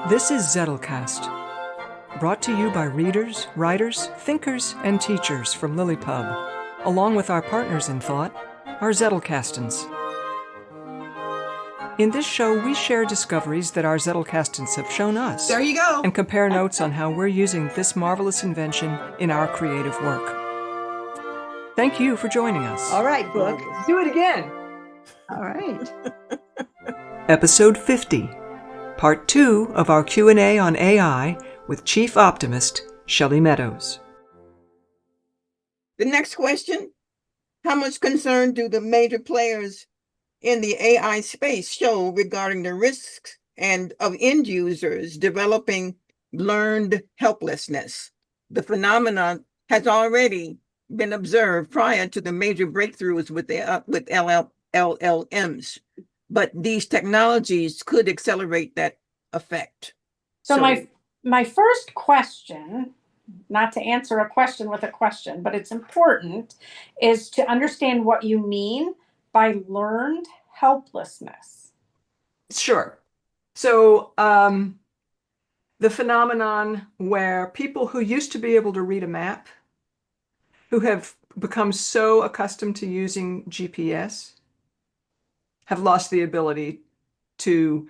This is Zettelcast, brought to you by readers, writers, thinkers, and teachers from LilyPub, along with our partners in thought, our Zettelcastans. In this show, we share discoveries that our Zettelcastans have shown us. There you go. And compare notes on how we're using this marvelous invention in our creative work. Thank you for joining us. All right, Brooke. Let's do it again. All right. Episode 50, Part 2 of our Q&A on AI with Chief Optimist, Chelle Meadows. The next question, how much concern do the major players in the AI space show regarding the risks and of end users developing learned helplessness? The phenomenon has already been observed prior to the major breakthroughs with LLMs, but these technologies could accelerate that effect. So my first question, not to answer a question with a question, but it's important, is to understand what you mean by learned helplessness. Sure. So the phenomenon where people who used to be able to read a map, who have become so accustomed to using GPS, have lost the ability to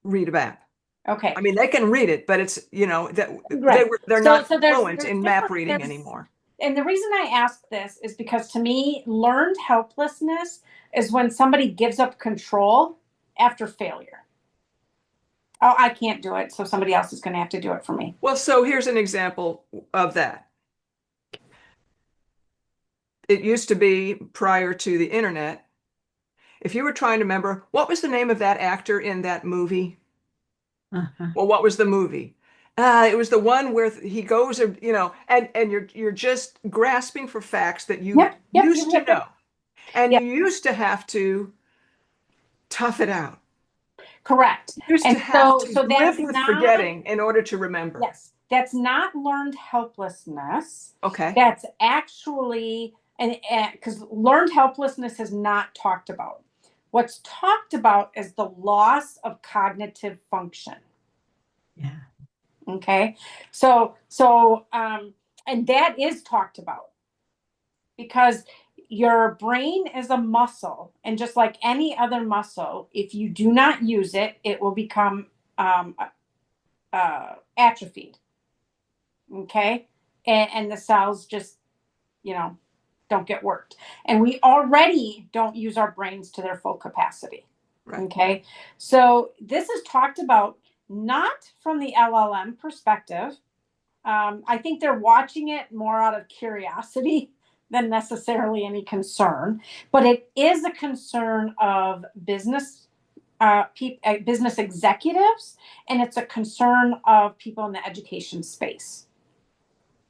read a map. Okay. I mean, they can read it, but it's, that Right. they're So not there's fluent in map reading there's- anymore. And the reason I ask this is because to me, learned helplessness is when somebody gives up control after failure. Oh, I can't do it, so somebody else is going to have to do it for me. Well, so here's an example of that. It used to be, prior to the internet, if you were trying to remember, what was the name of that actor in that movie? Well, what was the movie? It was the one where he goes, and you're just grasping for facts that you used to know. And you used to have to tough it out. Correct. You used to have to live with not forgetting in order to remember. Yes, that's not learned helplessness. Okay. That's actually, and because learned helplessness is not talked about. What's talked about is the loss of cognitive function. Yeah. Okay. And that is talked about because your brain is a muscle, and just like any other muscle, if you do not use it, it will become atrophied. Okay. And the cells just, don't get worked. And we already don't use our brains to their full capacity. Right. Okay. So this is talked about not from the LLM perspective. I think they're watching it more out of curiosity than necessarily any concern, but it is a concern of business business executives, and it's a concern of people in the education space.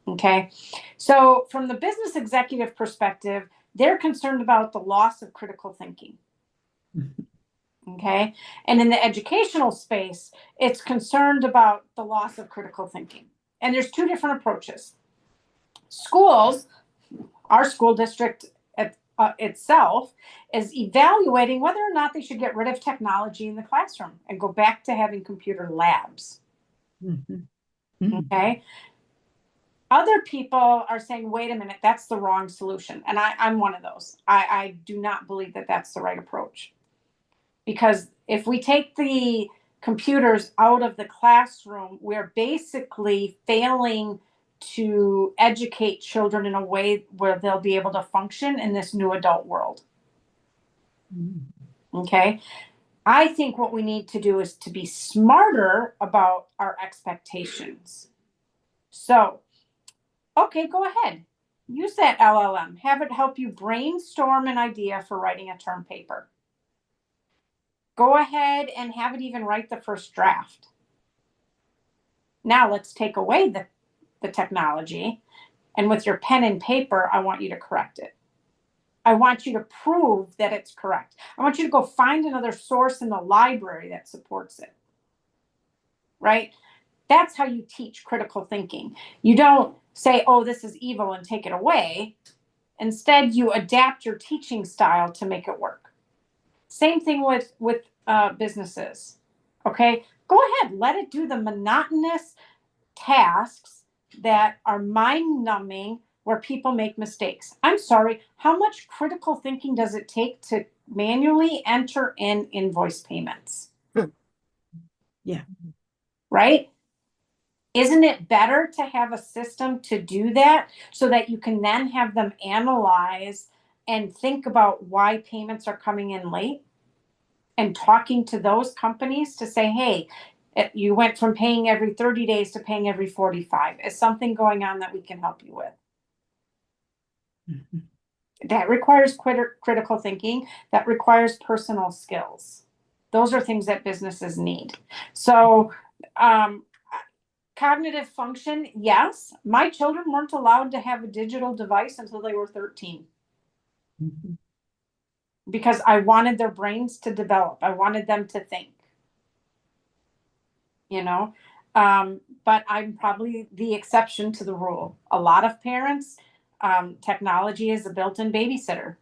Okay, so from the business executive perspective, they're concerned about the loss of critical thinking. Okay, and in the educational space, it's concerned about the loss of critical thinking. And there's two different approaches. Schools, our school district itself, is evaluating whether or not they should get rid of technology in the classroom and go back to having computer labs. Okay. Other people are saying, wait a minute, that's the wrong solution. And I'm one of those. I do not believe that that's the right approach. Because if we take the computers out of the classroom, we're basically failing to educate children in a way where they'll be able to function in this new adult world. Okay. I think what we need to do is to be smarter about our expectations. So, okay, go ahead. Use that LLM. Have it help you brainstorm an idea for writing a term paper. Go ahead and have it even write the first draft. Now let's take away the technology, and with your pen and paper, I want you to correct it. I want you to prove that it's correct. I want you to go find another source in the library that supports it. Right? That's how you teach critical thinking. You don't say, oh, this is evil and take it away. Instead, you adapt your teaching style to make it work. Same thing with businesses. Okay, Go ahead, let it do the monotonous tasks that are mind numbing where people make mistakes. I'm sorry, how much critical thinking does it take to manually enter in invoice payments? Yeah. Right? Isn't it better to have a system to do that so that you can then have them analyze and think about why payments are coming in late and talking to those companies to say, hey, you went from paying every 30 days to paying every 45. Is something going on that we can help you with? That requires critical thinking. That requires personal skills. Those are things that businesses need. So, cognitive function, yes. My children weren't allowed to have a digital device until they were 13 because I wanted their brains to develop. I wanted them to think, you know. But I'm probably the exception to the rule. A lot of parents, technology is a built-in babysitter.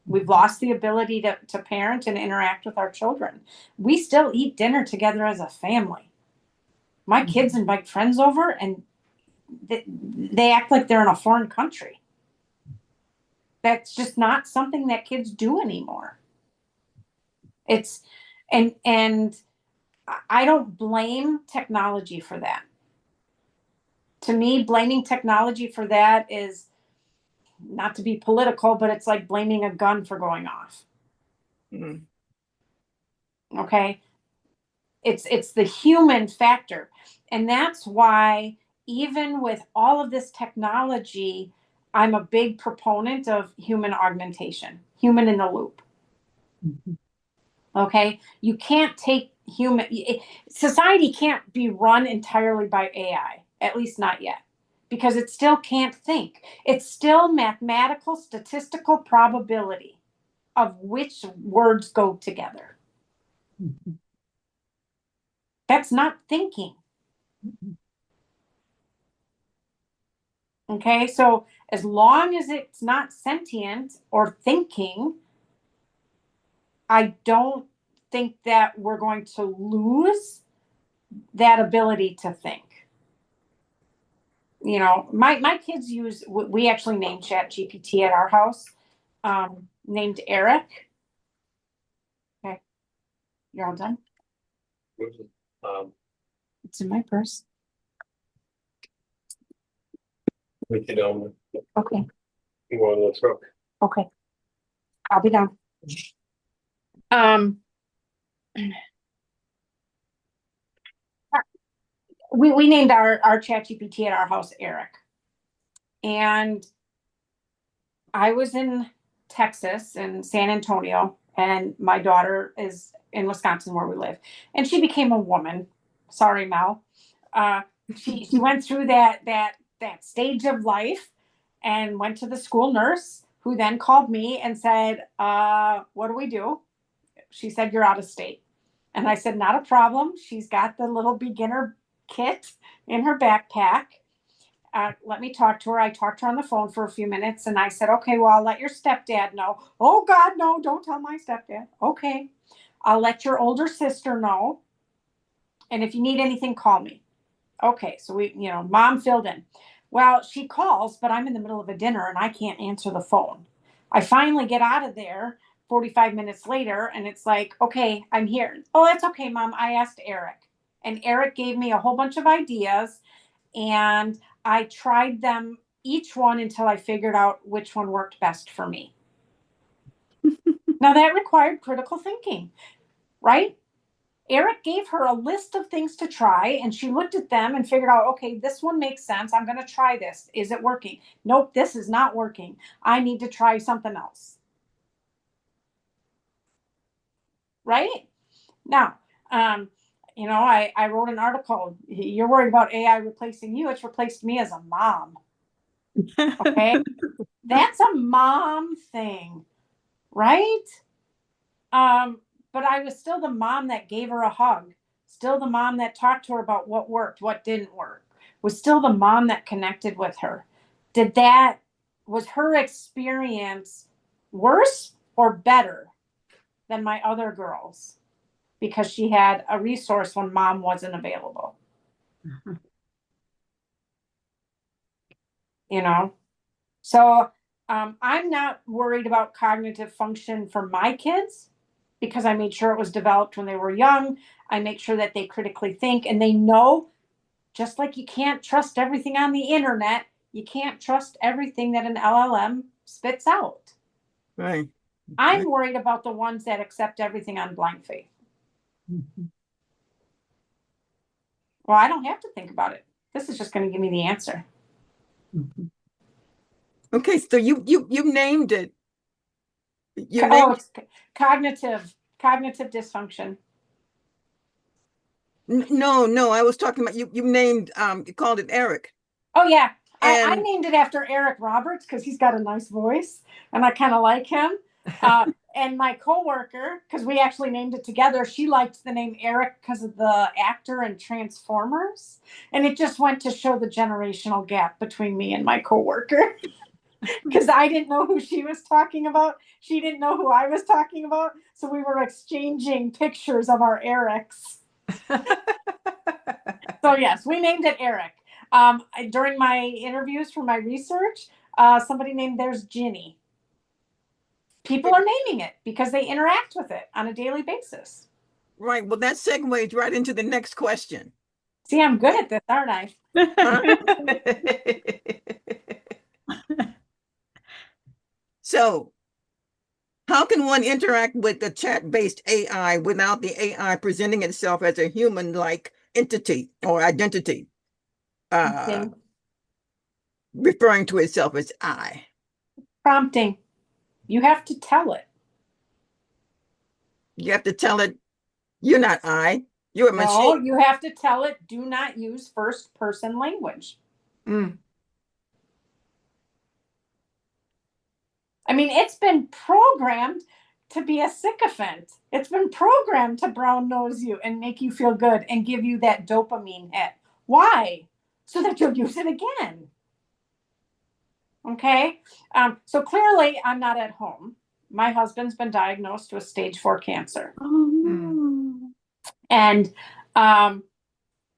We've lost the ability to parent and interact with our children. We still eat dinner together as a family. My kids invite friends over and they act like they're in a foreign country. That's just not something that kids do anymore. It's, and I don't blame technology for that. To me, blaming technology for that is not to be political, but it's like blaming a gun for going off. Mm. Okay. It's the human factor. And that's why even with all of this technology, I'm a big proponent of human augmentation, human in the loop. Okay. You can't take society can't be run entirely by AI, at least not yet, because it still can't think. It's still mathematical, statistical probability of which words go together. That's not thinking. Okay, so as long as it's not sentient or thinking, I don't think that we're going to lose that ability to think. You know, my kids use, we actually named ChatGPT at our house, named Eric. Okay, you're all done? It's in my purse. We can, Okay, let's go. okay. I'll be down. We named our ChatGPT at our house Eric. And I was in Texas in San Antonio, and my daughter is in Wisconsin where we live. And she became a woman. Sorry, Mel. She went through that stage of life and went to the school nurse, who then called me and said, what do we do? She said, you're out of state. And I said, not a problem. She's got the little beginner kit in her backpack. Let me talk to her. I talked to her on the phone for a few minutes and I said, okay, well, I'll let your stepdad know. Oh God, no, don't tell my stepdad. Okay. I'll let your older sister know. And if you need anything, call me. Okay. So mom filled in. Well, she calls, but I'm in the middle of a dinner and I can't answer the phone. I finally get out of there 45 minutes later and it's like, okay, I'm here. Oh, that's okay, Mom. I asked Eric and Eric gave me a whole bunch of ideas and I tried them each one until I figured out which one worked best for me. Now that required critical thinking, right? Eric gave her a list of things to try and she looked at them and figured out, okay, this one makes sense. I'm going to try this. Is it working? Nope, this is not working. I need to try something else. Right? Now, I wrote an article. You're worried about AI replacing you. It's replaced me as a mom. Okay. That's a mom thing, right? But I was still the mom that gave her a hug, still the mom that talked to her about what worked, what didn't work, was still the mom that connected with her. Was her experience worse or better than my other girls? because she had a resource when mom wasn't available. Mhm. You know, so I'm not worried about cognitive function for my kids because I made sure it was developed when they were young. I make sure that they critically think and they know, just like you can't trust everything on the internet, you can't trust everything that an LLM spits out. Right. I'm worried about the ones that accept everything on blind faith. Mhm. Well, I don't have to think about it. This is just going to give me the answer. Mhm. Okay, so you named it. You Oh, named it's cognitive dysfunction. no, I was talking about you named you called it Eric. Oh yeah, I And named it after Eric Roberts because he's got a nice voice and I kind of like him. And my coworker, because we actually named it together, she liked the name Eric because of the actor in Transformers, and it just went to show the generational gap between me and my coworker. Because I didn't know who she was talking about, she didn't know who I was talking about, so we were exchanging pictures of our Erics. So yes, we named it Eric. During my interviews for my research, somebody named theirs Ginny. People are naming it because they interact with it on a daily basis. right, well, that segues right into the next question. See, I'm good at this, aren't I? Huh? So, how can one interact with the chat-based AI without the AI presenting itself as a human-like entity or identity, referring to itself as I? Prompting. You have to tell it. You have to tell it, you're not I, you're a No, machine. you have to tell it, do not use first person language. Mm. I mean, it's been programmed to be a sycophant. It's been programmed to brown nose you and make you feel good and give you that dopamine hit. Why? So that you'll use it again. Okay. So clearly, I'm not at home. My husband's been diagnosed with stage 4 cancer. Oh, no. And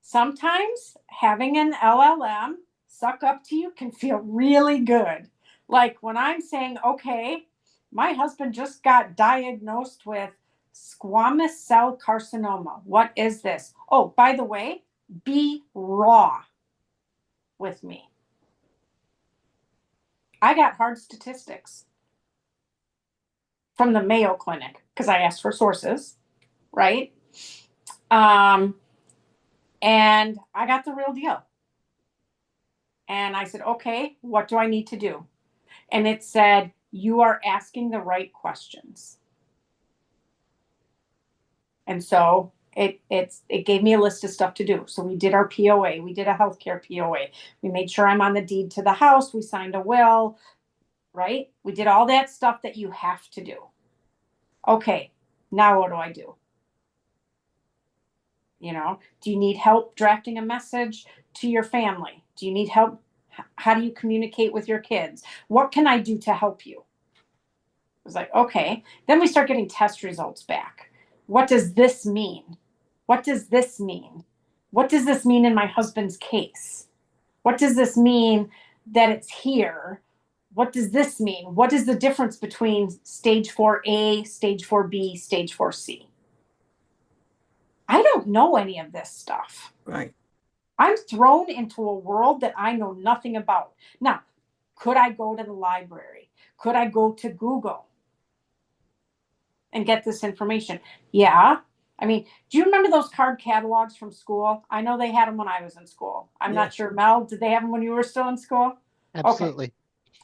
sometimes having an LLM suck up to you can feel really good. Like when I'm saying, okay, my husband just got diagnosed with squamous cell carcinoma. What is this? Oh, by the way, be raw with me. I got hard statistics from the Mayo Clinic because I asked for sources, right? And I got the real deal. And I said, okay, what do I need to do? And it said, you are asking the right questions. And so it gave me a list of stuff to do. So we did our POA. We did a healthcare POA. We made sure I'm on the deed to the house. We signed a will, right? We did all that stuff that you have to do. Okay, now what do I do? You know, do you need help drafting a message to your family? Do you need help? How do you communicate with your kids? What can I do to help you? It was like, okay. Then we start getting test results back. What does this mean? What does this mean? What does this mean in my husband's case? What does this mean that it's here? What does this mean? What is the difference between stage 4A, stage 4B, stage 4C? I don't know any of this stuff. Right. I'm thrown into a world that I know nothing about. Now, could I go to the library? Could I go to Google and get this information? Yeah. I mean, do you remember those card catalogs from school? I know they had them when I was in school. I'm not sure. Mel, did they have them when you were still in school? Absolutely. Okay.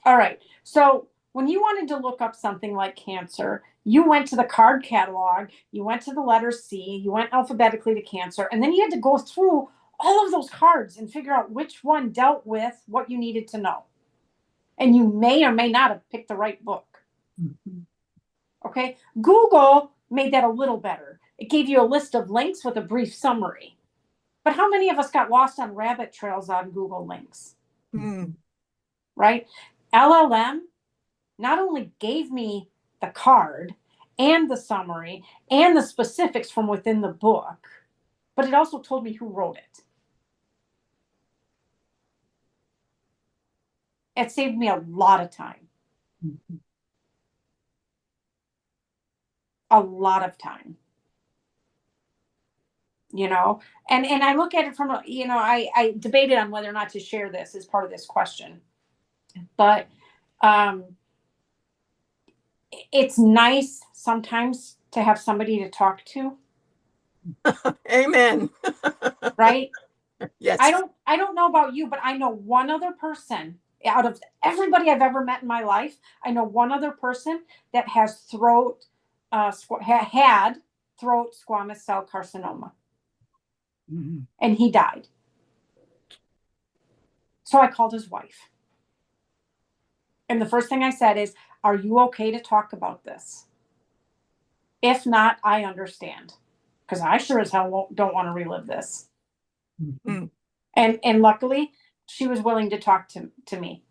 All right. So when you wanted to look up something like cancer, you went to the card catalog, you went to the letter C, you went alphabetically to cancer, and then you had to go through all of those cards and figure out which one dealt with what you needed to know. And you may or may not have picked the right book. Mhm. Okay. Google made that a little better. It gave you a list of links with a brief summary. But how many of us got lost on rabbit trails on Google links? Hmm. Right? LLM not only gave me the card and the summary and the specifics from within the book, but it also told me who wrote it. It saved me a lot of time. A lot of time. You know, and I look at it from, I debated on whether or not to share this as part of this question, but it's nice sometimes to have somebody to talk to. Amen. Right? Yes. I don't know about you, but I know one other person out of everybody I've ever met in my life. I know one other person that has had throat squamous cell carcinoma, and he died. So I called his wife. And the first thing I said is, are you okay to talk about this? If not, I understand. Because I sure as hell don't want to relive this. And luckily, she was willing to talk to me.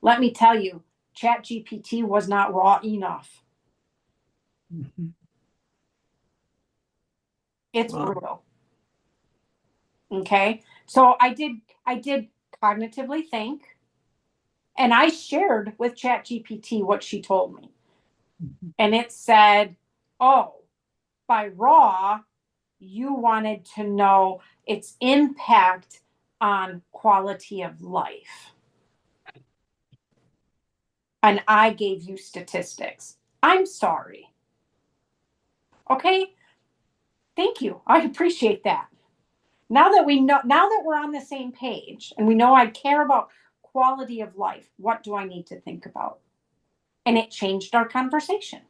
Let me tell you, ChatGPT was not raw enough. It's brutal. Okay. So I did cognitively think, and I shared with ChatGPT what she told me. And it said, oh, by raw, you wanted to know its impact on quality of life. And I gave you statistics. I'm sorry. Okay. Thank you. I appreciate that. Now that we're on the same page and we know I care about quality of life, what do I need to think about? And it changed our conversation.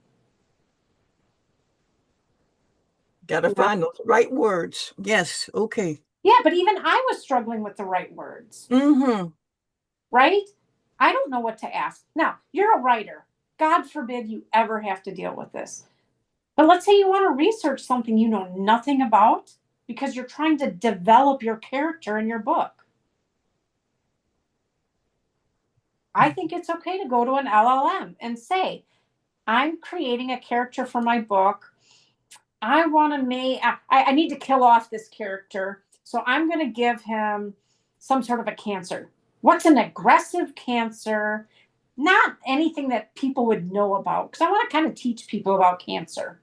Gotta find those right words. Yes. Okay. Yeah, but even I was struggling with the right words. Right? I don't know what to ask. Now, you're a writer. God forbid you ever have to deal with this. But let's say you want to research something you know nothing about because you're trying to develop your character in your book. I think it's okay to go to an LLM and say, I'm creating a character for my book. I want to I need to kill off this character. So I'm going to give him some sort of a cancer. What's an aggressive cancer? Not anything that people would know about, because I want to kind of teach people about cancer.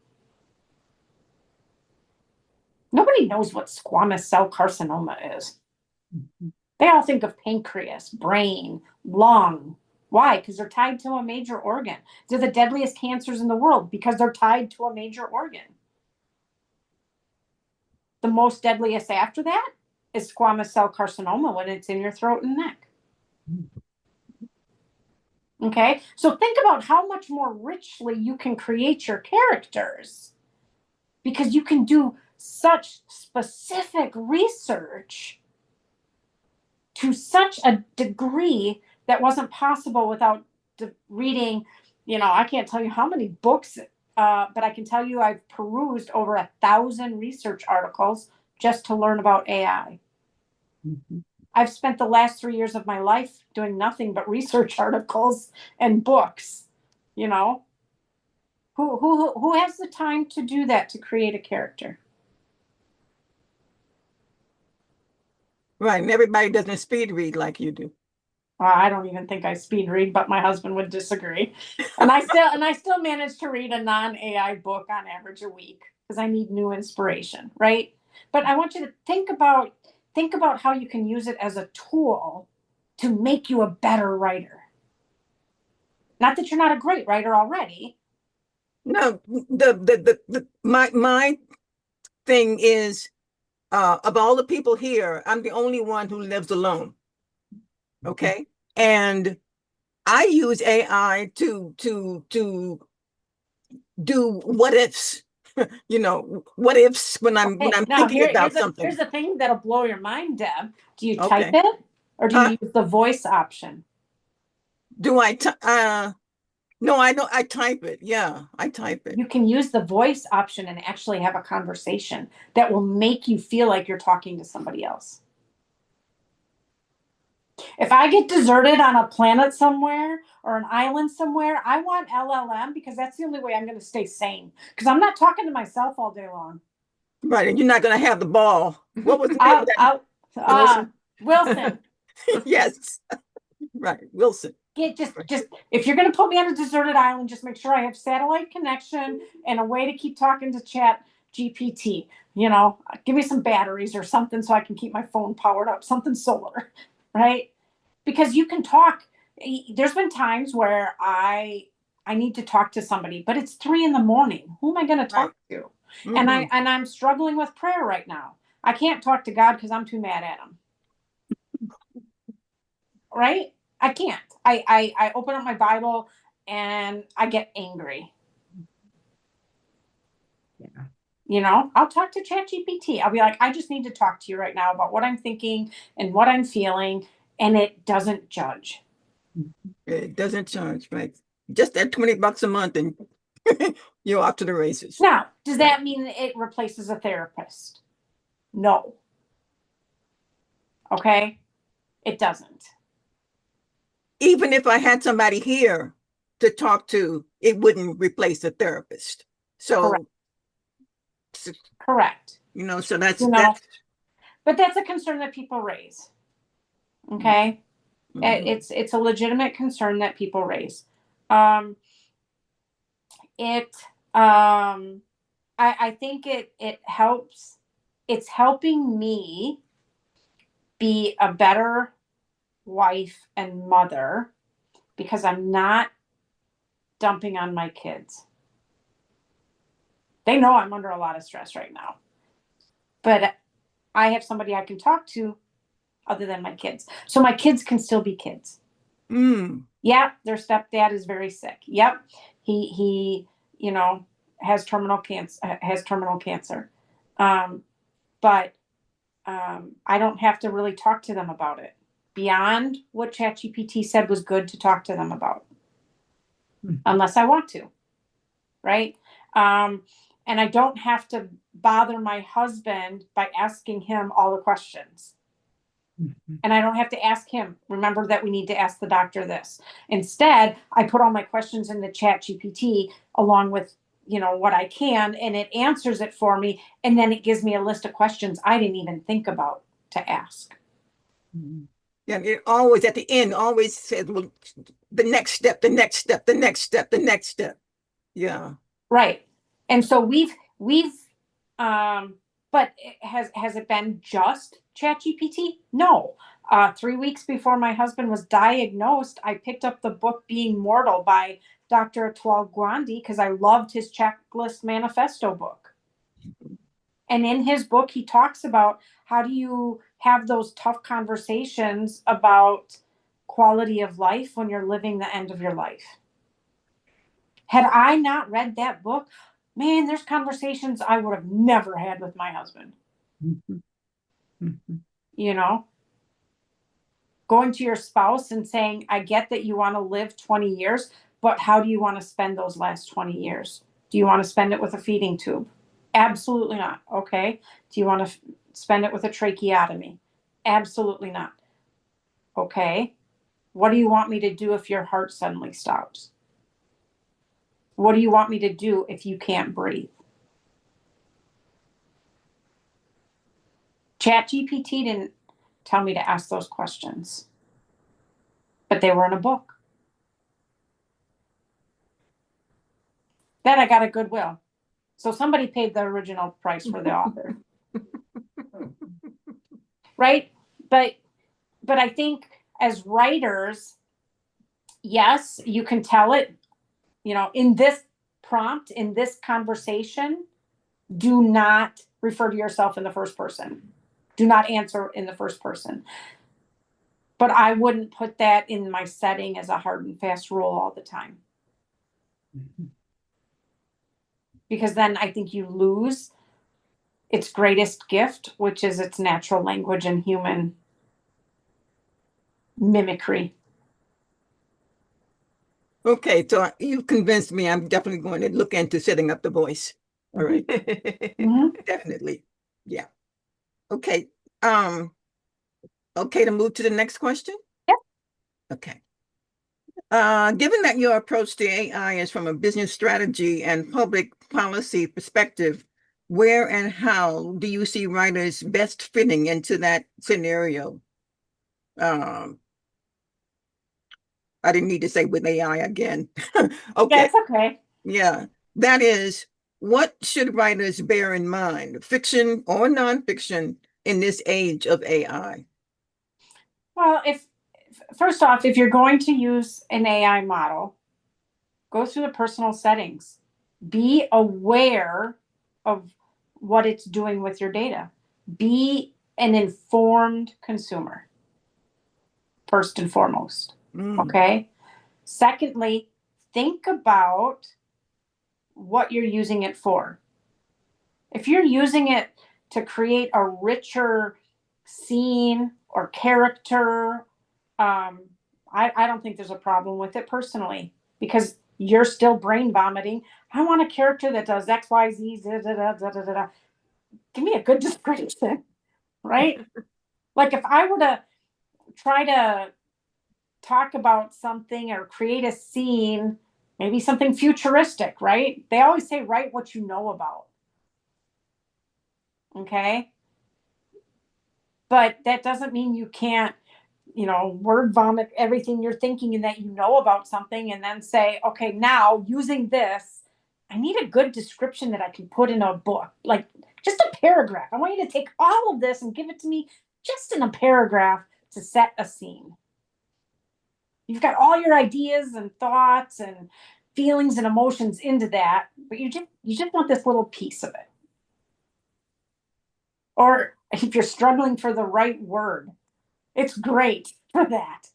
Nobody knows what squamous cell carcinoma is. They all think of pancreas, brain, lung. Why? Because they're tied to a major organ. They're the deadliest cancers in the world because they're tied to a major organ. The most deadliest after that is squamous cell carcinoma when it's in your throat and neck. Okay, so think about how much more richly you can create your characters because you can do such specific research to such a degree that wasn't possible without reading, I can't tell you how many books, but I can tell you I've perused over 1,000 research articles just to learn about AI. I've spent the last 3 years of my life doing nothing but research articles and books. Who has the time to do that, to create a character? Right. And everybody doesn't speed read like you do. I don't even think I speed read, but my husband would disagree. And I still manage to read a non-AI book on average a week because I need new inspiration, right? But I want you to think about how you can use it as a tool to make you a better writer. Not that you're not a great writer already. No, my thing is, of all the people here, I'm the only one who lives alone. Okay. And I use AI to do what ifs, what ifs when I'm thinking about something. Here's the thing that'll blow your mind, Deb. Do you Okay. type it or do you use the voice option? Do I no, I don't. I type it. Yeah, I type it. You can use the voice option and actually have a conversation that will make you feel like you're talking to somebody else. If I get deserted on a planet somewhere or an island somewhere, I want LLM because that's the only way I'm going to stay sane. Because I'm not talking to myself all day long. Right, and you're not going to have the ball. What was the name of that? Wilson? Wilson. Yes, right, Wilson. Just if you're going to put me on a deserted island, just make sure I have satellite connection and a way to keep talking to ChatGPT. You know, give me some batteries or something so I can keep my phone powered up, something solar, right? Because you can talk. There's been times where I need to talk to somebody, but it's 3 a.m. Who am I going to talk to? And I'm struggling with prayer right now. I can't talk to God because I'm too mad at him. Right? I can't. I open up my Bible and I get angry. Yeah. You know, I'll talk to ChatGPT. I'll be like, I just need to talk to you right now about what I'm thinking and what I'm feeling. And it doesn't judge. It doesn't charge, right? Just that $20 a month and you're off to the races. Now, does that mean it replaces a therapist? No. Okay? It doesn't. Even if I had somebody here to talk to, it wouldn't replace a therapist. So, Correct. you know, so that's, You know, but that's a concern that people raise. Okay? It's a legitimate concern that people raise. I think it helps. It's helping me be a better wife and mother because I'm not dumping on my kids. They know I'm under a lot of stress right now, but I have somebody I can talk to other than my kids. So my kids can still be kids. Yeah, their stepdad is very sick. Yep. He you know, has terminal cancer. But I don't have to really talk to them about it beyond what ChatGPT said was good to talk to them about, unless I want to, right? And I don't have to bother my husband by asking him all the questions. And I don't have to ask him, remember that we need to ask the doctor this. Instead, I put all my questions in the ChatGPT along with, you know, what I can, and it answers it for me. And then it gives me a list of questions I didn't even think about to ask. Yeah, it always at the end always says, well, the next step, the next step, the next step, the next step. Yeah. Right. And so but has it been just ChatGPT? No. 3 weeks before my husband was diagnosed, I picked up the book Being Mortal by Dr. Atul Gawande because I loved his checklist manifesto book. And in his book, he talks about how do you have those tough conversations about quality of life when you're living the end of your life. Had I not read that book, man, there's conversations I would have never had with my husband. You know, going to your spouse and saying, I get that you want to live 20 years, but how do you want to spend those last 20 years? Do you want to spend it with a feeding tube? Absolutely not. Okay. Do you want to spend it with a tracheotomy? Absolutely not. Okay. What do you want me to do if your heart suddenly stops? What do you want me to do if you can't breathe? ChatGPT didn't tell me to ask those questions, but they were in a book. Then I got a Goodwill. So somebody paid the original price for the author. Right? But I think as writers, yes, you can tell it, you know, in this prompt, in this conversation, do not refer to yourself in the first person. Do not answer in the first person. But I wouldn't put that in my setting as a hard and fast rule all the time. Because then I think you lose its greatest gift, which is its natural language and human mimicry. Okay, so you've convinced me. I'm definitely going to look into setting up the voice. All right. Definitely. Yeah. Okay. Okay, to move to the next question. Okay. Given that your approach to AI is from a business strategy and public policy perspective, where and how do you see writers best fitting into that scenario? I didn't need to say with AI again. Okay. That's okay. Yeah. That is, what should writers bear in mind, fiction or nonfiction, in this age of AI? Well, first off, if you're going to use an AI model, go through the personal settings. Be aware of what it's doing with your data. Be an informed consumer, first and foremost. Okay. Secondly, think about what you're using it for. If you're using it to create a richer scene or character, I don't think there's a problem with it personally, because you're still brain vomiting. I want a character that does X, Y, Z, da, da, da, da, da, da. Give me a good description, right? Like if I were to try to talk about something or create a scene, maybe something futuristic, right? They always say, write what you know about. Okay. But that doesn't mean you can't, word vomit everything you're thinking and that you know about something, and then say, okay, now using this, I need a good description that I can put in a book, like just a paragraph. I want you to take all of this and give it to me just in a paragraph to set a scene. You've got all your ideas and thoughts and feelings and emotions into that, but you just want this little piece of it. Or if you're struggling for the right word, it's great for that.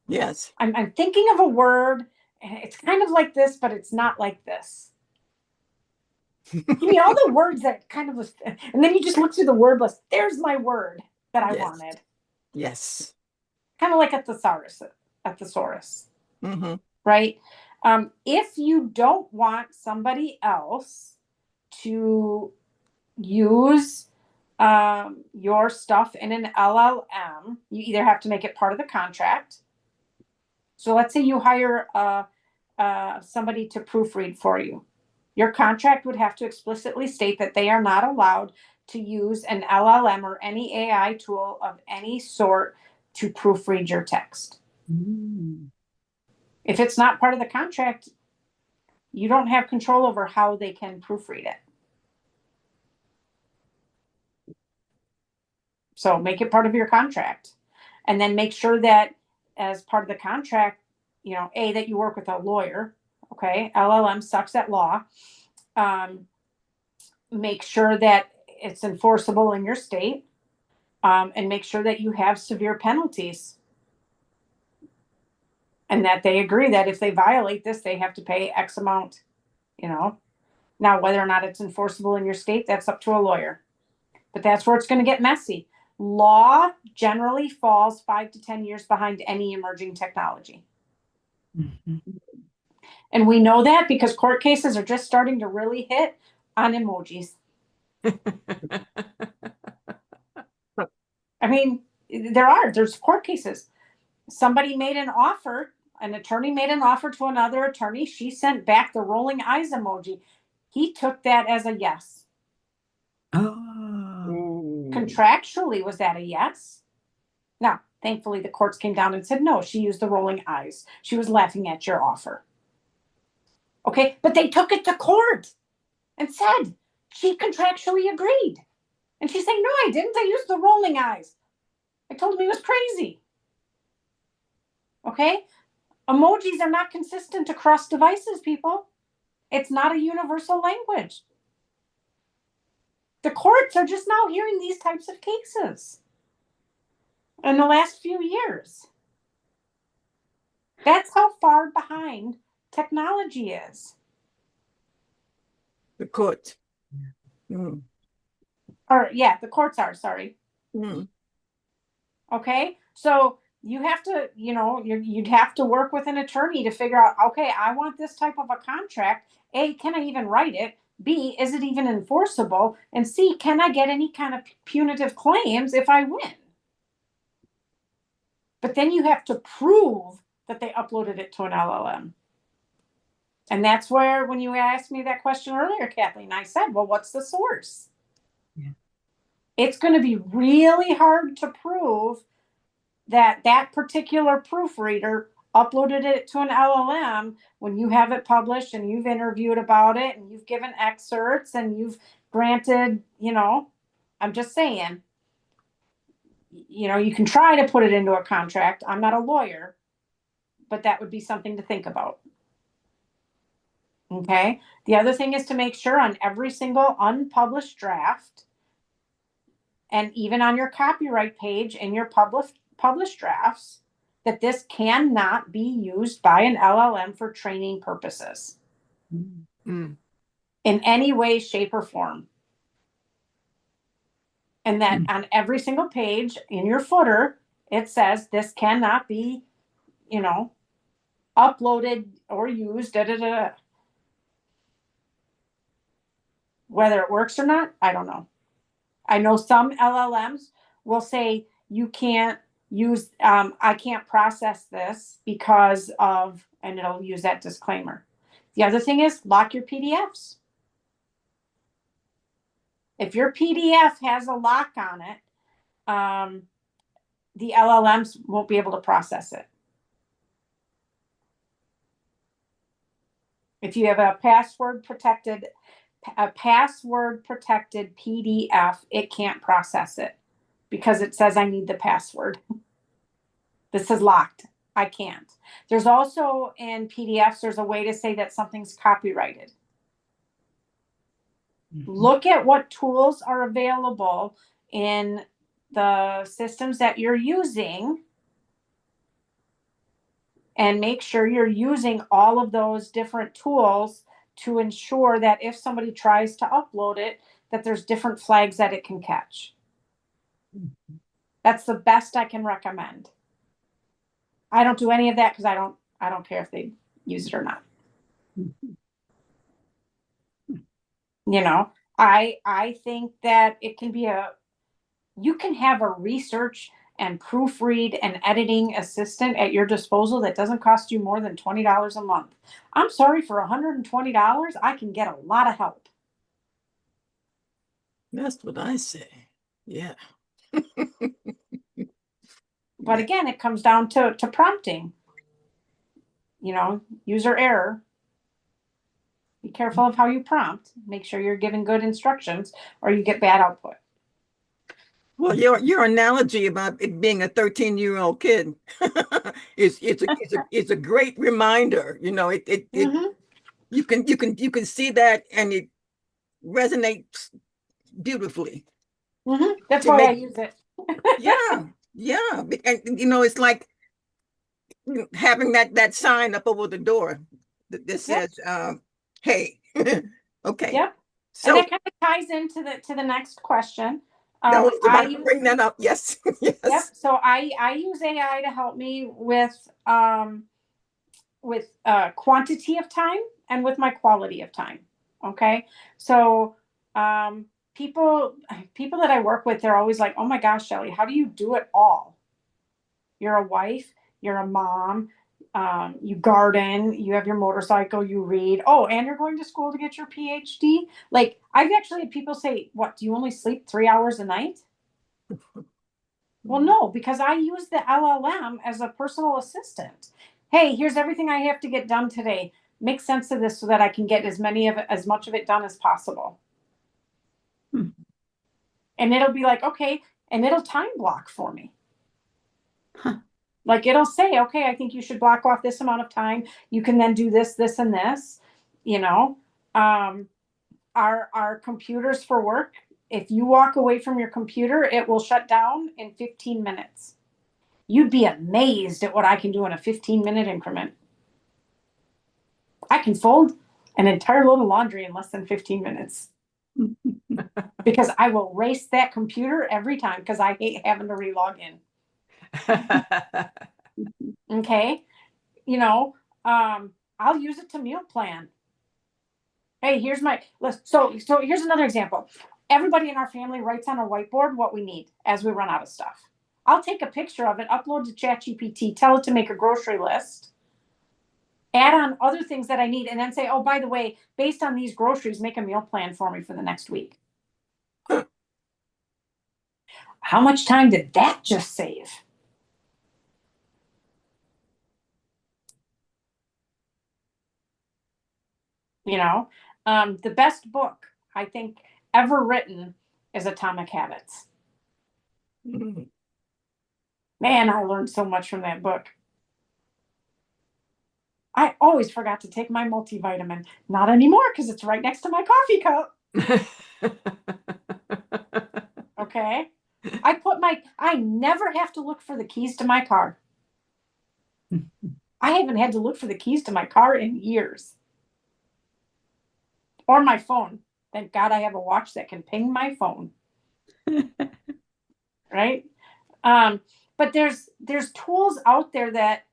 Yes. I'm thinking of a word, and it's kind of like this, but it's not like this. Give me all the words that kind of was, and then you just look through the word list. There's my word that I wanted. Yes. Kind of like a thesaurus. Mm-hmm. Right? If you don't want somebody else to use your stuff in an LLM, you either have to make it part of the contract. So let's say you hire somebody to proofread for you. Your contract would have to explicitly state that they are not allowed to use an LLM or any AI tool of any sort to proofread your text. If it's not part of the contract, you don't have control over how they can proofread it. So make it part of your contract, and then make sure that as part of the contract, that you work with a lawyer. Okay. LLM sucks at law. Make sure that it's enforceable in your state, and make sure that you have severe penalties, and that they agree that if they violate this, they have to pay X amount, Now, whether or not it's enforceable in your state, that's up to a lawyer. But that's where it's going to get messy. Law generally falls 5 to 10 years behind any emerging technology. And we know that because court cases are just starting to really hit on emojis. I mean, there's court cases. Somebody made an offer, an attorney made an offer to another attorney. She sent back the rolling eyes emoji. He took that as a yes. Contractually, was that a yes? Now, thankfully, the courts came down and said, no, she used the rolling eyes. She was laughing at your offer. Okay, but they took it to court and said she contractually agreed. And she's saying, no, I didn't. I used the rolling eyes. I told him he was crazy. Okay, emojis are not consistent across devices, people. It's not a universal language. The courts are just now hearing these types of cases in the last few years. That's how far behind technology is. The court. Or the courts are, sorry. Okay, so you have to, you'd have to work with an attorney to figure out, okay, I want this type of a contract. A, can I even write it? B, is it even enforceable? And C, can I get any kind of punitive claims if I win? But then you have to prove that they uploaded it to an LLM. And that's where, when you asked me that question earlier, Kathleen, I said, well, what's the source? Yeah. It's going to be really hard to prove that that particular proofreader uploaded it to an LLM when you have it published and you've interviewed about it and you've given excerpts and you've granted, I'm just saying, you can try to put it into a contract. I'm not a lawyer, but that would be something to think about. Okay. The other thing is to make sure on every single unpublished draft, and even on your copyright page in your published drafts, that this cannot be used by an LLM for training purposes in any way, shape, or form. And that on every single page in your footer, it says this cannot be, uploaded or used, Whether it works or not, I don't know. I know some LLMs will say you can't use, I can't process this because of, and it'll use that disclaimer. The other thing is lock your PDFs. If your PDF has a lock on it, the LLMs won't be able to process it. If you have a password protected PDF, it can't process it because it says I need the password. This is locked. I can't. There's also in PDFs, there's a way to say that something's copyrighted. Look at what tools are available in the systems that you're using and make sure you're using all of those different tools to ensure that if somebody tries to upload it, that there's different flags that it can catch. That's the best I can recommend. I don't do any of that because I don't care if they use it or not. I think that it can be you can have a research and proofread and editing assistant at your disposal that doesn't cost you more than $20 a month. I'm sorry, for $120, I can get a lot of help. That's what I say. Yeah. But again, it comes down to prompting, user error. Be careful of how you prompt. Make sure you're giving good instructions or you get bad output. Well, your analogy about it being a 13-year-old kid it's a great reminder. You can see that, and it resonates beautifully. That's why I use it. Yeah, and it's like having that sign up over the door that says, "Hey." Okay. Yep. So and that kind of ties into the next question. I was about to bring that up. Yes. Yes. Yep. So I use AI to help me with quantity of time and with my quality of time. Okay. So people that I work with, they're always like, oh my gosh, Chelle, how do you do it all? You're a wife, you're a mom, you garden, you have your motorcycle, you read. Oh, and you're going to school to get your PhD. Like, I've actually had people say, what, do you only sleep 3 hours a night? Well, no, because I use the LLM as a personal assistant. Hey, here's everything I have to get done today. Make sense of this so that I can get as much of it done as possible. And it'll be like, okay, and it'll time block for me. Like, it'll say, okay, I think you should block off this amount of time. You can then do this, this, and this. Our computers for work, if you walk away from your computer, it will shut down in 15 minutes. You'd be amazed at what I can do in a 15-minute increment. I can fold an entire load of laundry in less than 15 minutes. Because I will race that computer every time because I hate having to relog in. Okay. I'll use it to meal plan. Hey, so here's another example. Everybody in our family writes on a whiteboard what we need as we run out of stuff. I'll take a picture of it, upload to ChatGPT, tell it to make a grocery list, add on other things that I need, and then say, oh, by the way, based on these groceries, make a meal plan for me for the next week. How much time did that just save? You know, the best book I think ever written is Atomic Habits. Mm. Man, I learned so much from that book. I always forgot to take my multivitamin. Not anymore because it's right next to my coffee cup. Okay. I never have to look for the keys to my car. I haven't had to look for the keys to my car in years. Or my phone. Thank God I have a watch that can ping my phone. Right? But there's tools out there that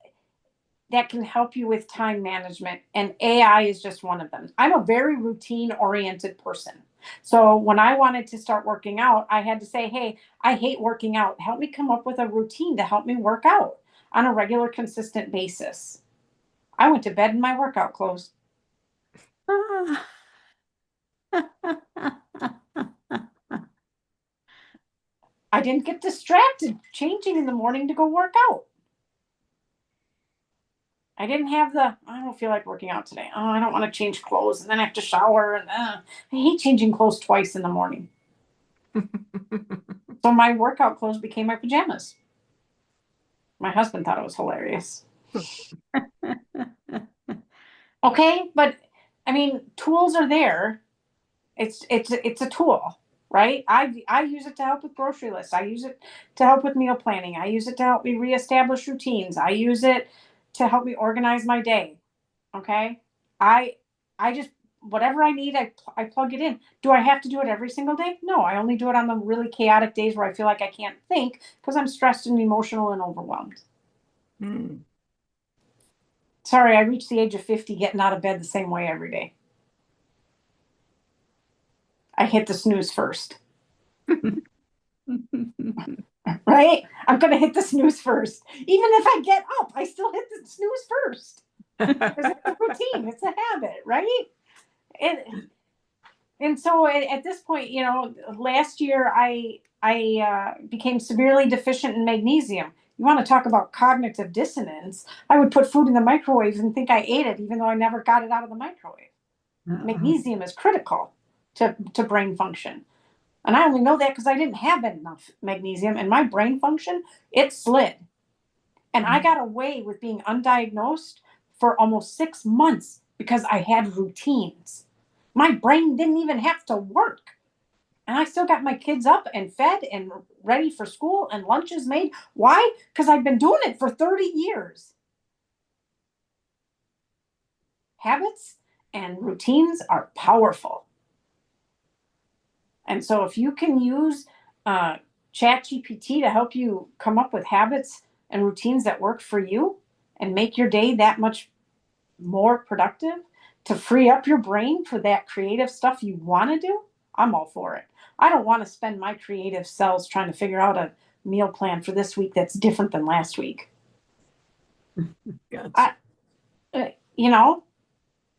can help you with time management, and AI is just one of them. I'm a very routine oriented person. So when I wanted to start working out, I had to say, hey, I hate working out. Help me come up with a routine to help me work out on a regular, consistent basis. I went to bed in my workout clothes. I didn't get distracted changing in the morning to go work out. I didn't have I don't feel like working out today. Oh, I don't want to change clothes and then I have to shower. And I hate changing clothes twice in the morning. So my workout clothes became my pajamas. My husband thought it was hilarious. Okay, but I mean, tools are there. It's a tool, right? I use it to help with grocery lists. I use it to help with meal planning. I use it to help me reestablish routines. I use it to help me organize my day. Okay, I just whatever I need, I plug it in. Do I have to do it every single day? No, I only do it on the really chaotic days where I feel like I can't think because I'm stressed and emotional and overwhelmed. Mm. Sorry, I reached the age of 50 getting out of bed the same way every day. I hit the snooze first. Right? I'm going to hit the snooze first. Even if I get up, I still hit the snooze first. Because it's a routine. It's a habit, right? And so at this point, last year I became severely deficient in magnesium. You want to talk about cognitive dissonance? I would put food in the microwave and think I ate it, even though I never got it out of the microwave. Magnesium is critical to brain function. And I only know that because I didn't have enough magnesium, and my brain function, it slid. And I got away with being undiagnosed for almost 6 months because I had routines. My brain didn't even have to work. And I still got my kids up and fed and ready for school and lunches made. Why? Because I've been doing it for 30 years. Habits and routines are powerful. And so if you can use ChatGPT to help you come up with habits and routines that work for you and make your day that much more productive, to free up your brain for that creative stuff you want to do, I'm all for it. I don't want to spend my creative cells trying to figure out a meal plan for this week that's different than last week. Gotcha.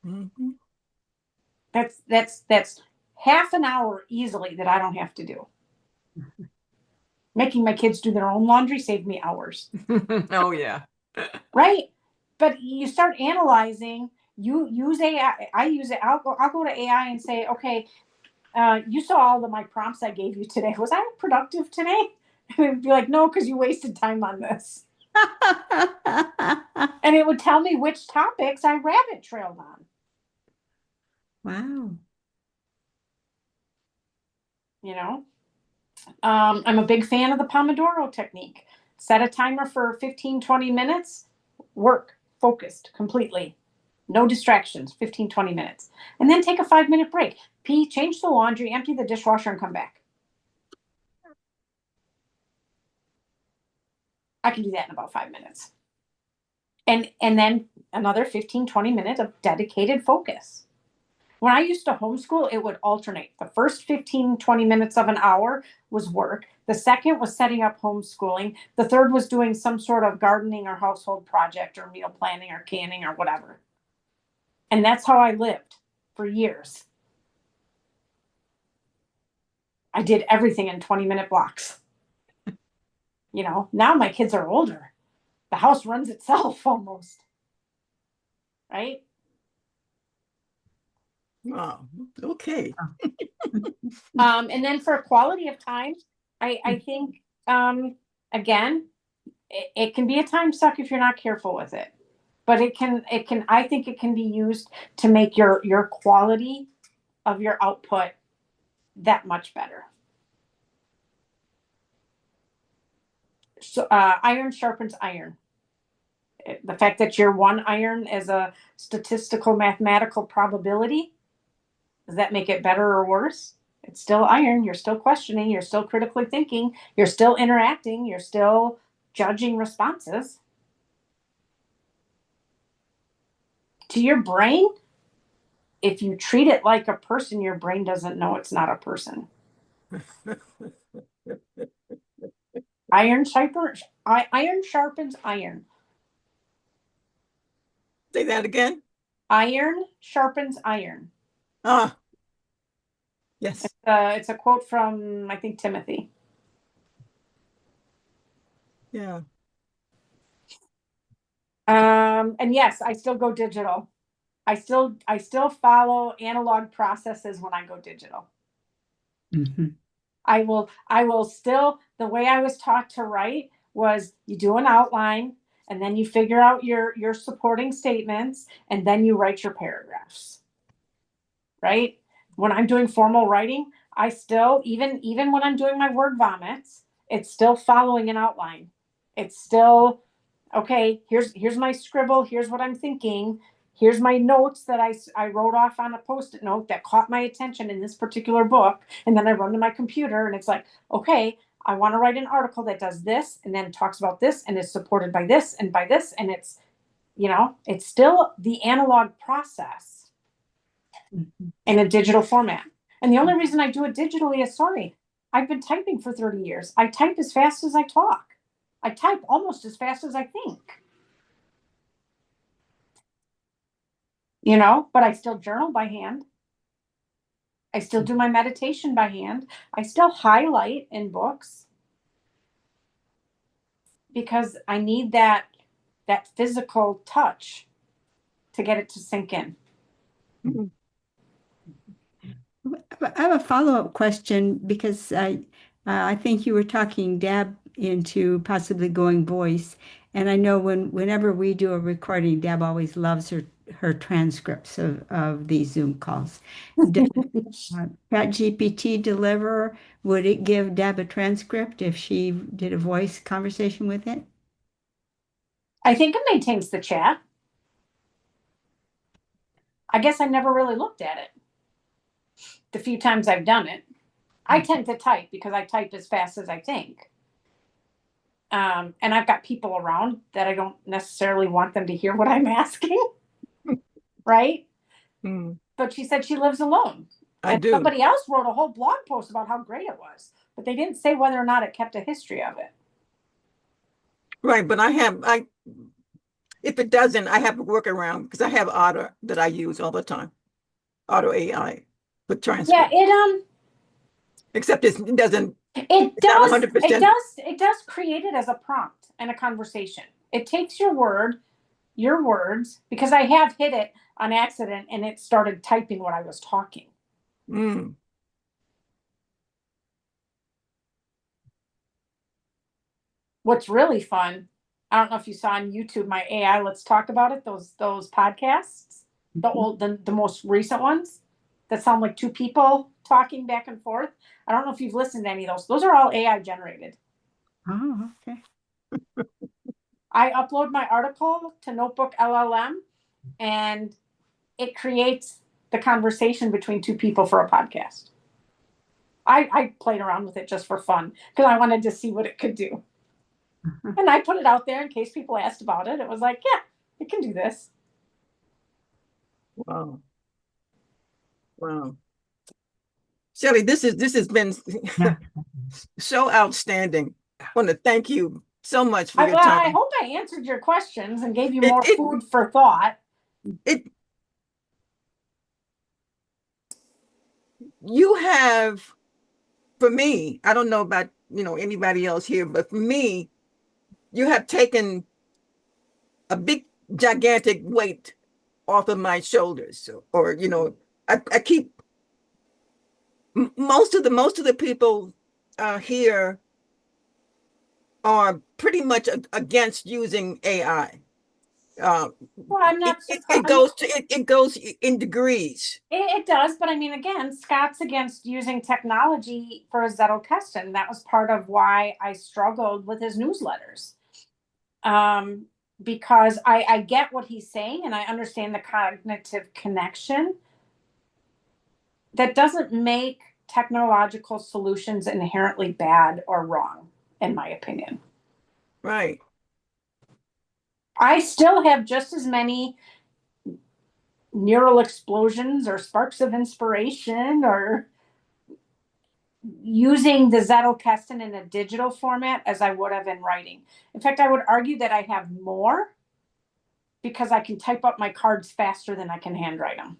Mm-hmm. That's half an hour easily that I don't have to do. Making my kids do their own laundry saved me hours. Oh, yeah. Right? But you start analyzing, you use AI. I use it. I'll go to AI and say, okay, you saw all of my prompts I gave you today. Was I productive today? And it would be like, no, because you wasted time on this. And it would tell me which topics I rabbit trailed on. Wow. I'm a big fan of the Pomodoro technique. Set a timer for 15, 20 minutes, work focused completely. No distractions, 15, 20 minutes. And then take a 5-minute break. Pee, change the laundry, empty the dishwasher, and come back. I can do that in about 5 minutes. And then another 15, 20 minutes of dedicated focus. When I used to homeschool, it would alternate. The first 15, 20 minutes of an hour was work. The second was setting up homeschooling. The third was doing some sort of gardening or household project or meal planning or canning or whatever. And that's how I lived for years. I did everything in 20-minute blocks. You know, now my kids are older. The house runs itself almost. Right? Wow. Okay. And then for quality of time, I think, again, it can be a time suck if you're not careful with it. But I think it can be used to make your quality of your output that much better. So iron sharpens iron. The fact that you're one iron is a statistical mathematical probability, does that make it better or worse? It's still iron. You're still questioning. You're still critically thinking. You're still interacting. You're still judging responses. To your brain, if you treat it like a person, your brain doesn't know it's not a person. Iron sharpens iron. Say that again. Iron sharpens iron. Ah, yes. It's a quote from, I think, Timothy. Yeah. And yes, I still go digital. I still follow analog processes when I go digital. Mhm. I will still, the way I was taught to write was you do an outline and then you figure out your supporting statements and then you write your paragraphs. Right? When I'm doing formal writing, I still, even when I'm doing my word vomits, it's still following an outline. It's still, okay, here's my scribble, here's what I'm thinking, here's my notes that I wrote off on a post-it note that caught my attention in this particular book, and then I run to my computer and it's like, okay, I want to write an article that does this and then talks about this and is supported by this and by this, and it's, you know, it's still the analog process Mhm. in a digital format. And the only reason I do it digitally is, sorry, I've been typing for 30 years. I type as fast as I talk. I type almost as fast as I think. You know, but I still journal by hand. I still do my meditation by hand. I still highlight in books because I need that physical touch to get it to sink in. Mhm. I have a follow-up question because I think you were talking Deb into possibly going voice, and I know whenever we do a recording, Deb always loves her transcripts of these Zoom calls. Does ChatGPT deliver? Would it give Deb a transcript if she did a voice conversation with it? I think it maintains the chat. I guess I never really looked at it the few times I've done it. I tend to type because I type as fast as I think. And I've got people around that I don't necessarily want them to hear what I'm asking. Right? Mm, But she said she lives alone. I And do. somebody else wrote a whole blog post about how great it was, but they didn't say whether or not it kept a history of it. Right, but if it doesn't, I have a workaround because I have Otter that I use all the time. Otter AI with transcript. Yeah, Except it doesn't, it it's not does 100%. it does create it as a prompt and a conversation. It takes your words, because I have hit it on accident and it started typing what I was talking. Mm, What's really fun, I don't know if you saw on YouTube my AI Let's Talk About It, those podcasts, the most recent ones that sound like two people talking back and forth. I don't know if you've listened to any of those. Those are all AI generated. Oh, okay. I upload my article to Notebook LLM and it creates the conversation between two people for a podcast. I played around with it just for fun because I wanted to see what it could do. And I put it out there in case people asked about it. It was like, yeah, it can do this. wow. Wow. Shelley, this has been Yeah. so outstanding. I want to thank you so much for your Well, I time. hope I answered your questions and gave you It- more it- food for thought. You have, for me, I don't know about, anybody else here, but for me, you have taken a big, gigantic weight off of my shoulders. Or, I keep most of the people here are pretty much against using AI. Well, I'm not It surprised. goes in degrees. It does, but I mean, again, Scott's against using technology for a Zettelcast, and that was part of why I struggled with his newsletters. Because I get what he's saying and I understand the cognitive connection. That doesn't make technological solutions inherently bad or wrong, in my opinion. Right. I still have just as many neural explosions or sparks of inspiration or using the Zettelcast in a digital format as I would have in writing. In fact, I would argue that I have more because I can type up my cards faster than I can handwrite them.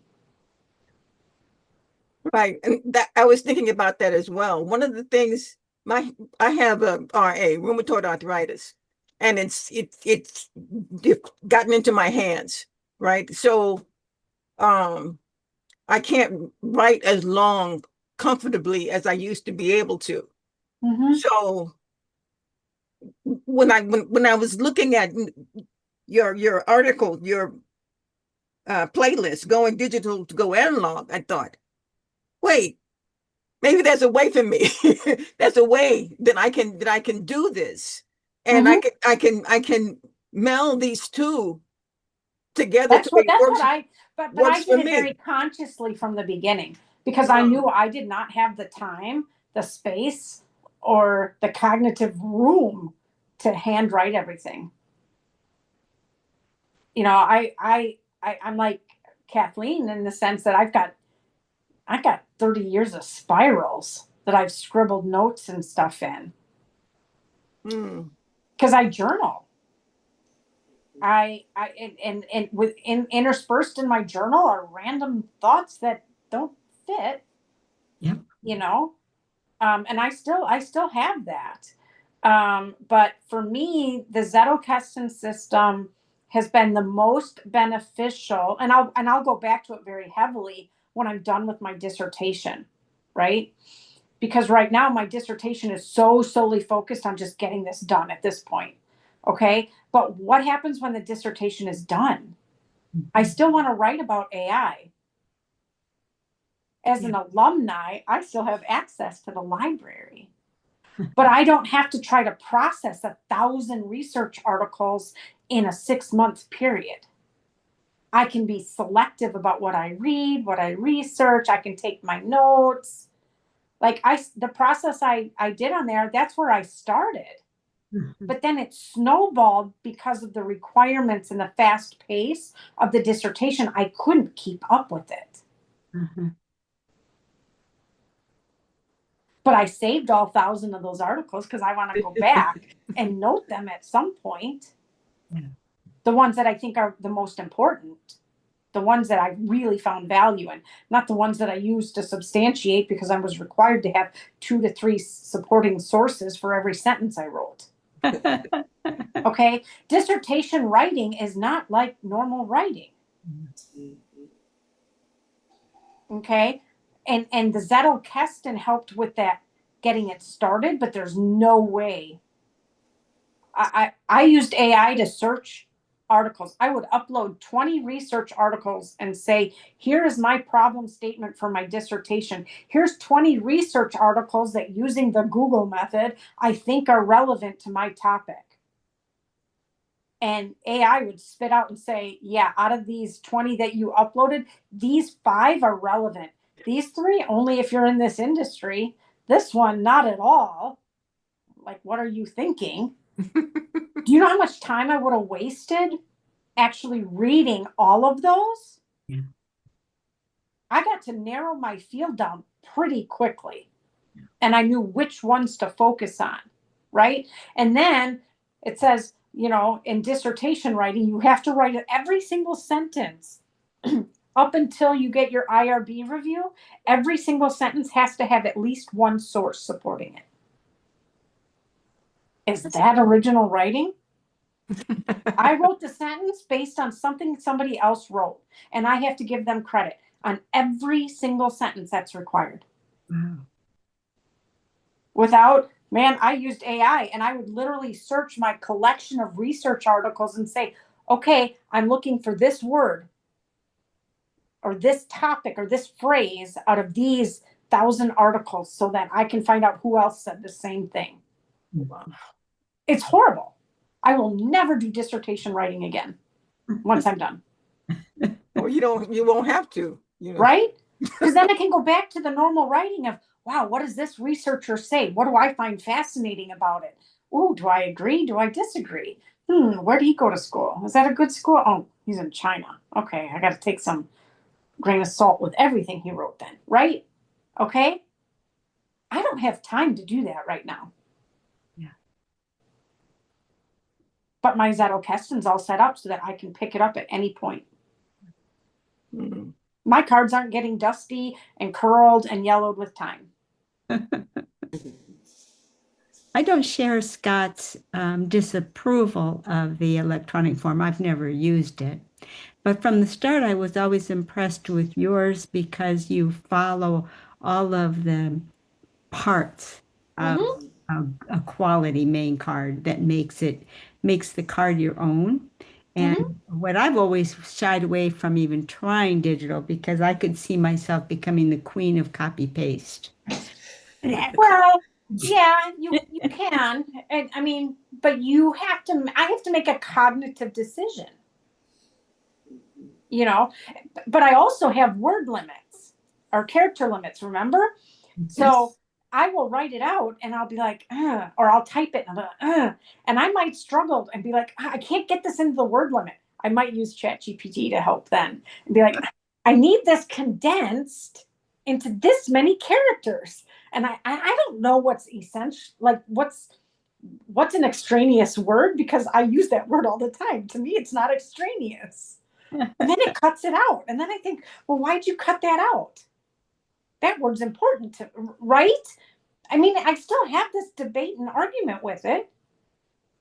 Right. And that I was thinking about that as well. One of the things I have a RA, rheumatoid arthritis, and it's gotten into my hands, right? So I can't write as long comfortably as I used to be able to. Mm-hmm. So when I was looking at your article, your playlist, going digital to go analog, I thought, wait, maybe there's a way for me. There's a way that I can do this, and Mm-hmm. I can meld these two together That's to make what I but I works for did it very me. consciously from the beginning because I knew I did not have the time, the space, or the cognitive room to handwrite everything. You know, I'm like Kathleen in the sense that I've got 30 years of spirals that I've scribbled notes and stuff in Hmm. because I journal. And interspersed in my journal are random thoughts that don't fit. Yep. You know, and I still have that. But for me, the Zettelkasten system has been the most beneficial, and I'll go back to it very heavily when I'm done with my dissertation, right? Because right now my dissertation is so solely focused on just getting this done at this point. Okay. But what happens when the dissertation is done? I still want to write about AI. As an alumni, I still have access to the library, but I don't have to try to process 1,000 research articles in a 6-month period. I can be selective about what I read, what I research. I can take my notes. Like the process I did on there, that's where I started. But then it snowballed because of the requirements and the fast pace of the dissertation. I couldn't keep up with it. Mm-hmm. But I saved all 1,000 of those articles because I want to go back and note them at some point. Yeah. The ones that I think are the most important, the ones that I really found value in, not the ones that I used to substantiate because I was required to have 2 to 3 supporting sources for every sentence I wrote. Okay. Dissertation writing is not like normal writing. Okay. And the Zettelkasten helped with that, getting it started, but there's no way. I used AI to search articles. I would upload 20 research articles and say, here is my problem statement for my dissertation. Here's 20 research articles that using the Google method, I think are relevant to my topic. And AI would spit out and say, yeah, out of these 20 that you uploaded, these 5 are relevant. These 3, only if you're in this industry. This one, not at all. Like, what are you thinking? Do you know how much time I would have wasted actually reading all of those? Yeah. I got to narrow my field down pretty quickly. And I knew which ones to focus on, right? And then it says, you know, in dissertation writing, you have to write every single sentence up until you get your IRB review. Every single sentence has to have at least one source supporting it. Is that original writing? I wrote the sentence based on something somebody else wrote, and I have to give them credit on every single sentence that's required. Wow. Without, man, I used AI, and I would literally search my collection of research articles and say, okay, I'm looking for this word or this topic or this phrase out of these 1,000 articles so that I can find out who else said the same thing. Wow. It's horrible. I will never do dissertation writing again once I'm done. Well, you won't have to, you know. Right? Because then I can go back to the normal writing of, wow, what does this researcher say? What do I find fascinating about it? Oh, do I agree? Do I disagree? Where did he go to school? Is that a good school? Oh, he's in China. Okay, I got to take some grain of salt with everything he wrote then, right? Okay? I don't have time to do that right now. Yeah. But my Zettelcast is all set up so that I can pick it up at any point. Mm. My cards aren't getting dusty and curled and yellowed with time. I don't share Scott's disapproval of the electronic form. I've never used it. But from the start, I was always impressed with yours because you follow all of the parts of a quality main card that makes the card your own. And what I've always shied away from even trying digital because I could see myself becoming the queen of copy paste. Well, yeah, you can. And, I mean, but I have to make a cognitive decision. You know, but I also have word limits or character limits, remember? So I will write it out and I'll be like, or I'll type it and I'm like, and I might struggle and be like, I can't get this into the word limit. I might use ChatGPT to help then and be like, I need this condensed into this many characters. And I don't know what's essential, like what's an extraneous word because I use that word all the time. To me, it's not extraneous. And then it cuts it out. And then I think, well, why'd you cut that out? That word's important to, right? I mean, I still have this debate and argument with it.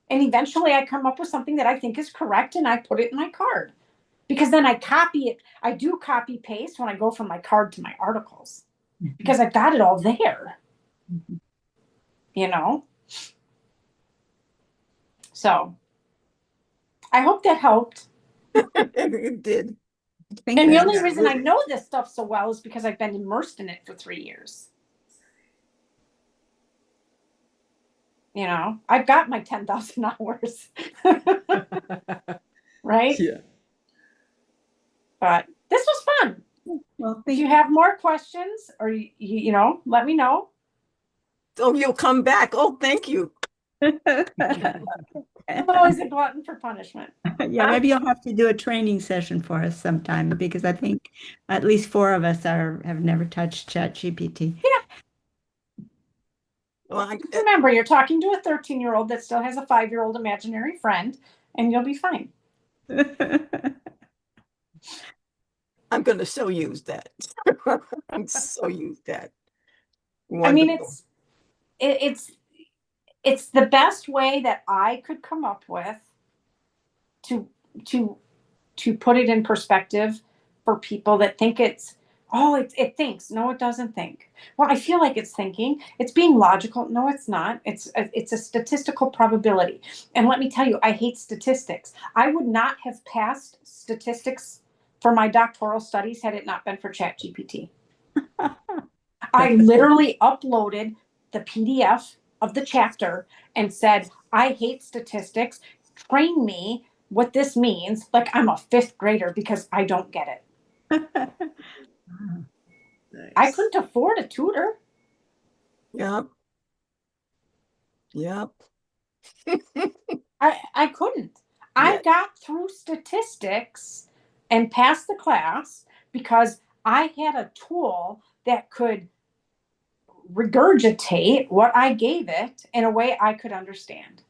And eventually I come up with something that I think is correct and I put it in my card. Because then I copy it. I do copy paste when I go from my card to my articles. Because I've got it all there. You know? So I hope that helped. It did. Thank And the you. only reason I know this stuff so well is because I've been immersed in it for 3 years. You know, I've got my 10,000 hours. Right? Yeah. But this was fun. Well, If you have more questions or, you know, let me know. So you'll come back. Oh, thank you. I'm always a glutton for punishment. Yeah, maybe you'll have to do a training session for us sometime because I think at least 4 of us have never touched ChatGPT. Yeah. Well, Remember, you're talking to a 13-year-old that still has a 5-year-old imaginary friend, and you'll be fine. I'm going to so use that. I'm so use that. I mean, Wonderful. it's the best way that I could come up with to put it in perspective for people that think it thinks. No, it doesn't think. Well, I feel like it's thinking. It's being logical. No, it's not. It's a statistical probability. And let me tell you, I hate statistics. I would not have passed statistics for my doctoral studies had it not been for ChatGPT. I literally uploaded the PDF of the chapter and said, I hate statistics. Train me what this means. Like I'm a 5th grader because I don't get it. Nice. I couldn't afford a tutor. Yep. Yep. I couldn't. I Yes. got through statistics and passed the class because I had a tool that could regurgitate what I gave it in a way I could understand.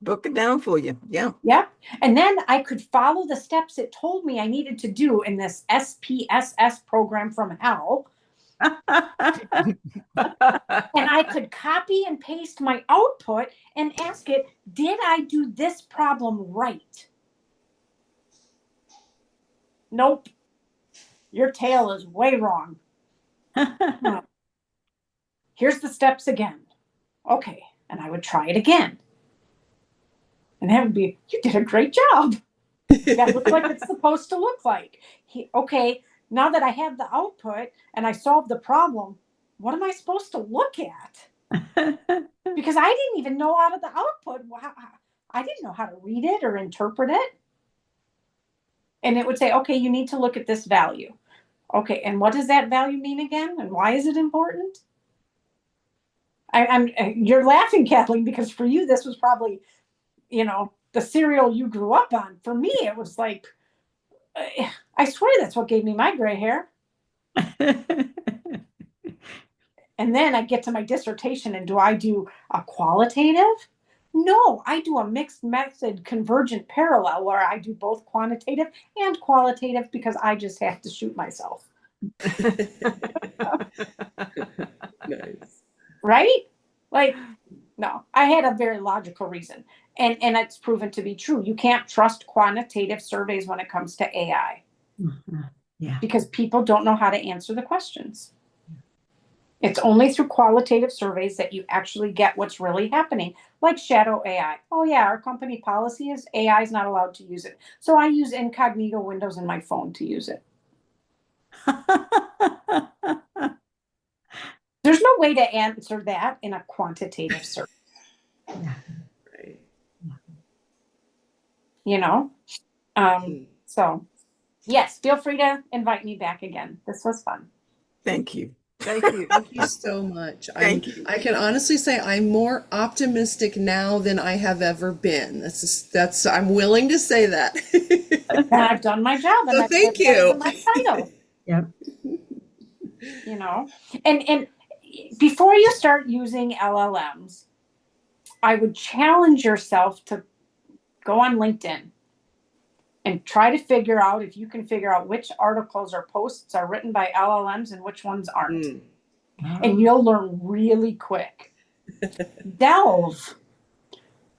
Broke it down for you. Yeah. Yep. And then I could follow the steps it told me I needed to do in this SPSS program from hell. And I could copy and paste my output and ask it, did I do this problem right? Nope. Your tail is way wrong. Here's the steps again. Okay. And I would try it again. And that would be, you did a great job. That looks like it's supposed to look like. Okay, now that I have the output and I solved the problem, what am I supposed to look at? Because I didn't even know out of the output. I didn't know how to read it or interpret it. And it would say, okay, you need to look at this value. Okay, and what does that value mean again? And why is it important? You're laughing, Kathleen, because for you, this was probably, the cereal you grew up on. For me, it was like, I swear that's what gave me my gray hair. And then I get to my dissertation, and do I do a qualitative? No, I do a mixed method convergent parallel where I do both quantitative and qualitative because I just have to shoot myself. Nice. Right? Like, no, I had a very logical reason. And it's proven to be true. You can't trust quantitative surveys when it comes to AI. Yeah. Because people don't know how to answer the questions. It's only through qualitative surveys that you actually get what's really happening, like shadow AI. Oh yeah, our company policy is AI is not allowed to use it. So I use incognito windows in my phone to use it. There's no way to answer that in a quantitative survey. Yeah. Right. So yes, feel free to invite me back again. This was fun. Thank you. Thank you. Thank you so much. Thank you. I can honestly say I'm more optimistic now than I have ever been. I'm willing to say that. And I've done my job, and So that's thank you. my title. Yep. And before you start using LLMs, I would challenge yourself to go on LinkedIn and try to figure out if you can figure out which articles or posts are written by LLMs and which ones aren't. And you'll learn really quick. Delve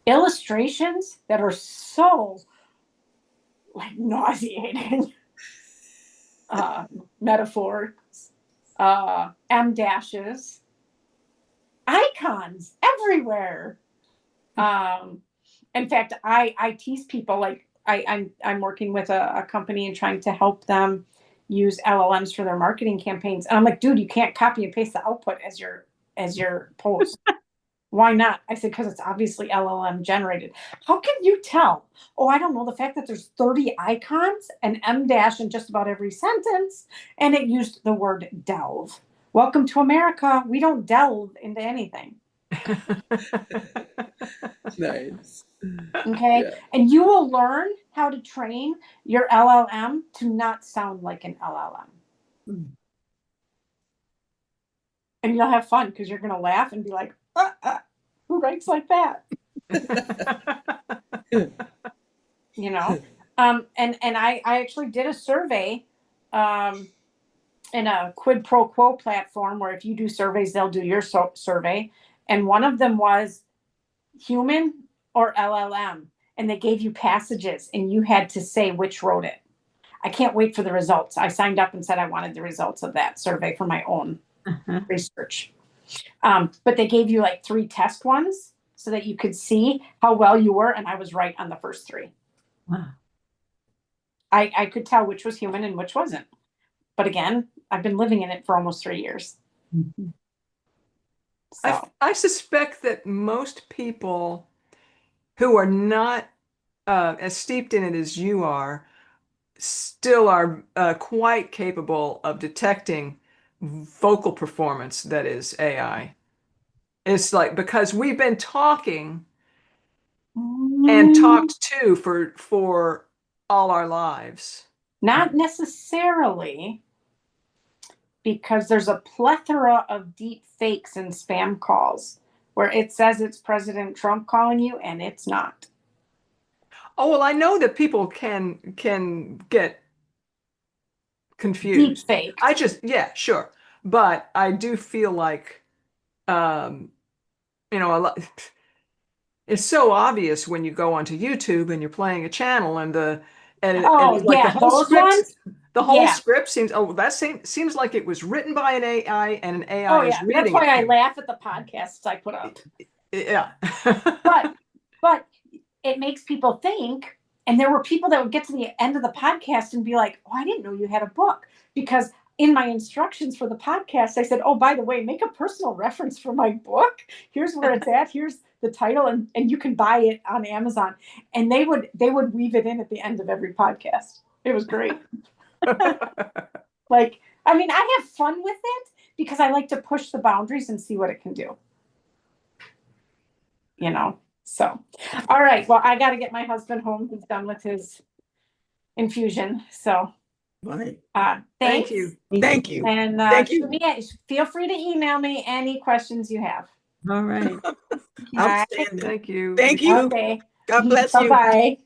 illustrations that are so nauseating. Metaphors, M dashes, icons everywhere. In fact, I tease people I'm working with a company and trying to help them use LLMs for their marketing campaigns. And I'm like, dude, you can't copy and paste the output as your post. Why not? I said, because it's obviously LLM generated. How can you tell? Oh, I don't know. The fact that there's 30 icons and M dash in just about every sentence, and it used the word delve. Welcome to America. We don't delve into anything. Nice. Okay. Yeah. And you will learn how to train your LLM to not sound like an LLM. And you'll have fun because you're going to laugh and be like, who writes like that? And I actually did a survey in a quid pro quo platform where if you do surveys, they'll do your survey. And one of them was human or LLM. And they gave you passages and you had to say which wrote it. I can't wait for the results. I signed up and said I wanted the results of that survey for my own research. But they gave you like 3 test ones so that you could see how well you were. And I was right on the first 3. Wow. I could tell which was human and which wasn't. But again, I've been living in it for almost 3 years. Mm-hmm. So. I suspect that most people who are not as steeped in it as you are still are quite capable of detecting vocal performance that is AI. It's like, because we've been talking and talked to for all our lives. Not necessarily, because there's a plethora of deep fakes and spam calls where it says it's President Trump calling you and it's not. Oh, well, I know that people can get Deep confused. fake. Yeah, sure. But I do feel like, um, a lot, it's so obvious when you go onto YouTube and you're playing a channel and Oh, like yeah, those ones. the whole Yeah. script seems like it was written by an AI and an AI Oh, is yeah. That's reading why I it. laugh at the podcasts I put up. Yeah. But it makes people think. And there were people that would get to the end of the podcast and be like, oh, I didn't know you had a book. Because in my instructions for the podcast, I said, oh, by the way, make a personal reference for my book. Here's where it's at. Here's the title. And you can buy it on Amazon. And they would weave it in at the end of every podcast. It was great. Like, I mean, I have fun with it because I like to push the boundaries and see what it can do. So, all right. Well, I got to get my husband home. He's done with his infusion. So, Right. thanks. Thank you. Thank you. And Thank you. feel free to email me any questions you have. All right. Outstanding. Thank you. Thank you. Okay. God bless you. Bye-bye.